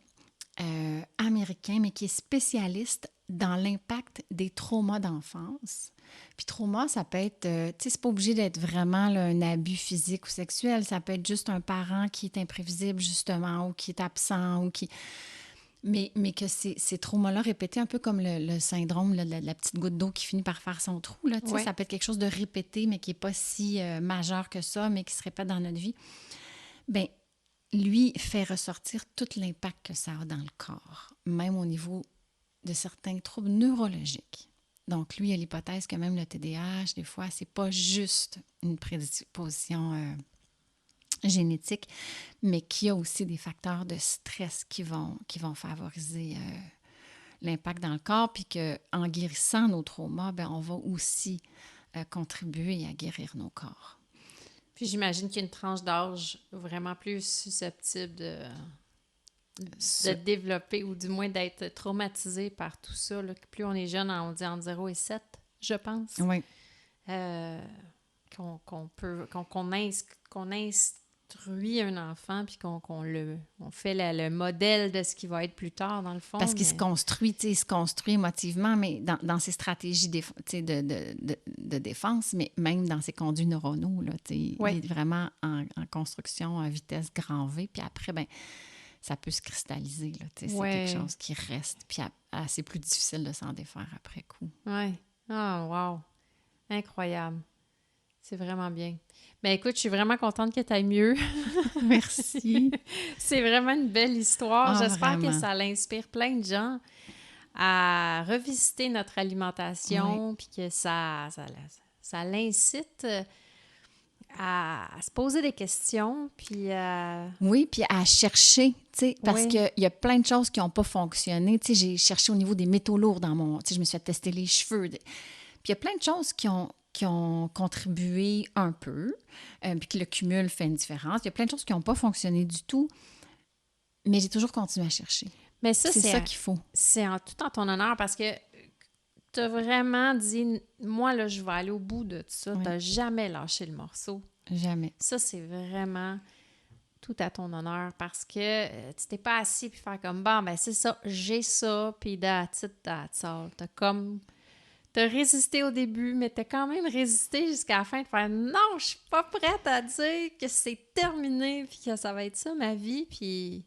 américain, mais qui est spécialiste dans l'impact des traumas d'enfance Puis trauma, ça peut être, tu sais, c'est pas obligé d'être vraiment là, un abus physique ou sexuel. Ça peut être juste un parent qui est imprévisible, justement, ou qui est absent, ou qui... Mais que ces traumas-là répétés, un peu comme le syndrome là, de la petite goutte d'eau qui finit par faire son trou, là, tu sais, Ouais. ça peut être quelque chose de répété, mais qui n'est pas si majeur que ça, mais qui se répète dans notre vie. Bien, lui fait ressortir tout l'impact que ça a dans le corps, même au niveau de certains troubles neurologiques. Donc, lui, il a l'hypothèse que même le TDAH, des fois, c'est pas juste une prédisposition génétique, mais qu'il y a aussi des facteurs de stress qui vont favoriser l'impact dans le corps, puis qu'en guérissant nos traumas, bien, on va aussi contribuer à guérir nos corps. Puis j'imagine qu'il y a une tranche d'âge vraiment plus susceptible de développer ou du moins d'être traumatisé par tout ça. Là. Plus on est jeune, on dit entre 0 et 7, je pense. Oui. Qu'on instruit un enfant puis qu'on fait le modèle de ce qui va être plus tard, dans le fond. Parce qu'il se construit, tu sais, il se construit émotivement, mais dans ses stratégies de défense, mais même dans ses conduits neuronaux, là, tu sais, Ouais. il est vraiment en construction à vitesse grand V, puis après, ben ça peut se cristalliser, là, tu sais, Ouais. c'est quelque chose qui reste, puis c'est plus difficile de s'en défaire après coup. Oui. Ah, wow. Incroyable. C'est vraiment bien. Ben écoute, je suis vraiment contente que tu ailles mieux. Merci. C'est vraiment une belle histoire. Ah, J'espère vraiment. que ça l'inspire plein de gens à revisiter notre alimentation, puis que ça l'incite à se poser des questions, puis Oui, puis à chercher, tu sais, parce Oui. qu'il y a plein de choses qui n'ont pas fonctionné. Tu sais, j'ai cherché au niveau des métaux lourds dans mon... Tu sais, je me suis fait tester les cheveux. Puis il y a plein de choses qui ont contribué un peu, puis que le cumul fait une différence. Il y a plein de choses qui n'ont pas fonctionné du tout, mais j'ai toujours continué à chercher. mais ça, C'est ça qu'il faut. c'est tout en ton honneur parce que tu as vraiment dit, moi, là, je vais aller au bout de tout ça. Oui. Tu n'as jamais lâché le morceau. Jamais. Ça, c'est vraiment tout à ton honneur parce que tu t'es pas assis puis faire comme, bon, ben c'est ça, j'ai ça, puis that's it, that's all. T'as résisté au début, mais t'as quand même résisté jusqu'à la fin de faire, non, je suis pas prête à dire que c'est terminé puis que ça va être ça ma vie, puis...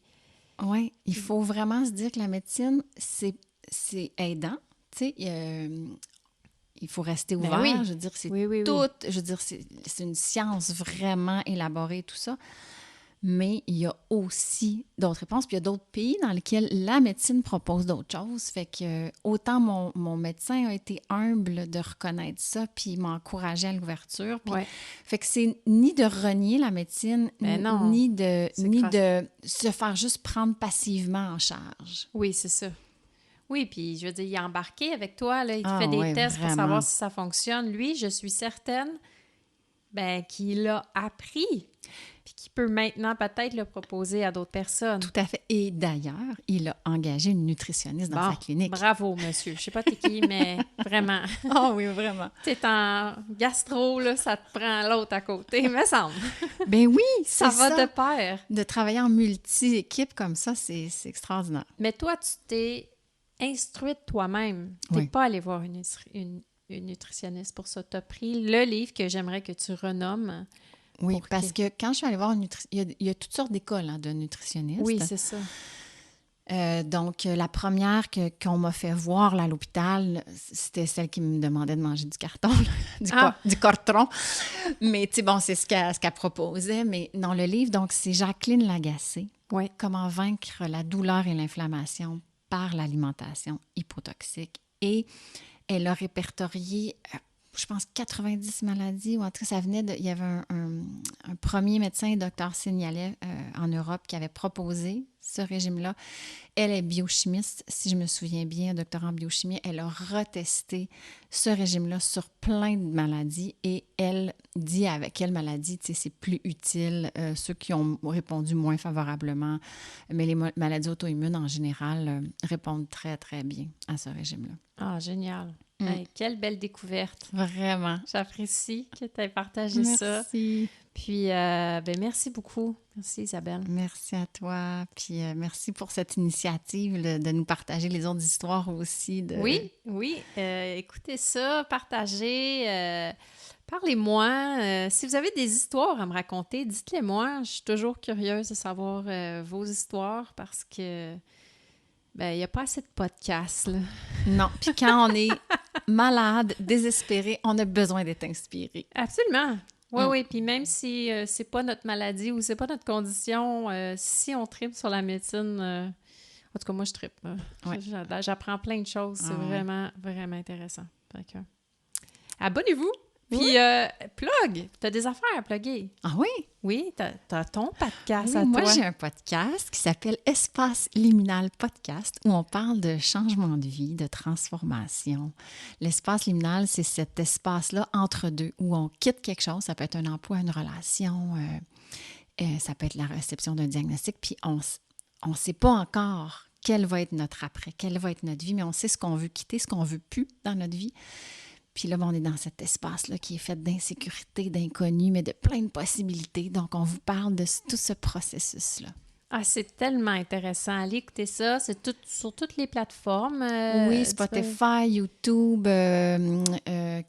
Oui, il faut vraiment se dire que la médecine, c'est aidant. Tu sais, il faut rester Ben ouvert. oui. Je veux dire, c'est Oui. tout. Je veux dire, c'est une science vraiment élaborée, tout ça. Mais il y a aussi d'autres réponses. Puis il y a d'autres pays dans lesquels la médecine propose d'autres choses. Fait que autant mon médecin a été humble de reconnaître ça, puis il m'a encouragé à l'ouverture. Puis, Ouais. fait que c'est ni de renier la médecine, Ben non, ni de c'est se faire juste prendre passivement en charge. Oui, c'est ça. Oui, puis je veux dire, il est embarqué avec toi, là, il te Ah fait des ouais, tests pour vraiment. savoir si ça fonctionne. Lui, je suis certaine qu'il a appris, puis qu'il peut maintenant peut-être le proposer à d'autres personnes. Tout à fait. Et d'ailleurs, il a engagé une nutritionniste dans Bon, sa clinique. bravo, monsieur. Je sais pas t'es qui, mais vraiment. Ah oui, vraiment. T'es en gastro, là, ça te prend l'autre à côté, me semble. Ben oui, Ça c'est va ça. de pair. De travailler en multi-équipe comme ça, c'est extraordinaire. Mais toi, tu t'es instruite toi-même. Tu n'es Oui. pas allée voir une nutritionniste pour ça. Tu as pris le livre que j'aimerais que tu renommes. Oui, Pour parce que quand je suis allée voir il y a toutes sortes d'écoles de nutritionnistes. Oui, c'est ça. Donc, la première qu'on m'a fait voir là, à l'hôpital, c'était celle qui me demandait de manger du carton, là, du carton. Mais, tu sais, bon, c'est ce qu'elle proposait. Mais dans le livre, donc, c'est Jacqueline Lagacé. Oui. Comment vaincre la douleur et l'inflammation par l'alimentation hypotoxique. Et elle a répertorié, je pense, 90 maladies, ou en tout cas, ça venait il y avait un premier médecin, Dr. Signalet, en Europe, qui avait proposé ce régime-là. Elle est biochimiste, si je me souviens bien, docteur en biochimie. Elle a retesté ce régime-là sur plein de maladies et elle dit avec quelle maladie, tu sais, c'est plus utile. Ceux qui ont répondu moins favorablement, mais les maladies auto-immunes en général répondent très, très bien à ce régime-là. Ah, génial. Hey, quelle belle découverte. Vraiment. J'apprécie que tu aies partagé ça. Merci. Puis, merci beaucoup. Merci, Isabelle. Merci à toi. Puis merci pour cette initiative de nous partager les autres histoires aussi. Oui. Écoutez ça, partagez, parlez-moi. Si vous avez des histoires à me raconter, dites-les-moi. Je suis toujours curieuse de savoir vos histoires parce que il n'y a pas assez de podcasts, là. Non. Puis quand on est malade, désespéré, on a besoin d'être inspiré. Absolument. Oui. Puis même si c'est pas notre maladie ou c'est pas notre condition, si on tripe sur la médecine, en tout cas, moi, je tripe. Ouais. J'apprends plein de choses. C'est ouais. vraiment, vraiment intéressant. Fait que, abonnez-vous. Puis, plug. T'as des affaires à plugger. Ah oui? Oui, t'as ton podcast Oui, à moi, toi. j'ai un podcast qui s'appelle Espace Liminal Podcast où on parle de changement de vie, de transformation. L'espace liminal, c'est cet espace-là entre deux où on quitte quelque chose. Ça peut être un emploi, une relation, ça peut être la réception d'un diagnostic. Puis on ne sait pas encore quel va être notre après, quelle va être notre vie, mais on sait ce qu'on veut quitter, ce qu'on veut plus dans notre vie. Puis là, on est dans cet espace-là qui est fait d'insécurité, d'inconnu, mais de plein de possibilités. Donc, on vous parle de tout ce processus-là. Ah, c'est tellement intéressant. Allez écouter ça. C'est sur toutes les plateformes. Oui, Spotify, YouTube,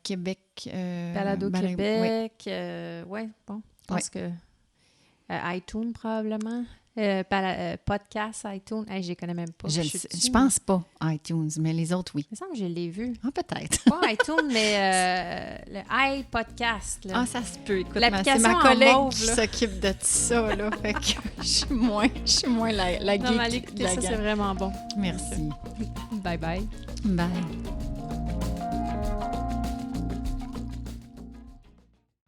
Québec. Balado Québec. Oui, bon, je pense que iTunes probablement. Podcast, iTunes. Hey, je les connais même pas. Je pense pas iTunes, mais les autres, oui. Il me semble que je l'ai vu. Ah, peut-être. Pas iTunes, mais le iPodcast. Là. Ah, ça se peut. Écoute, l'application c'est ma collègue en mauve, qui là. s'occupe de tout ça, là. Fait que je suis moins la Non, mais allez geek de écouter la ça, gang. c'est vraiment bon. Merci. Bye bye. Bye.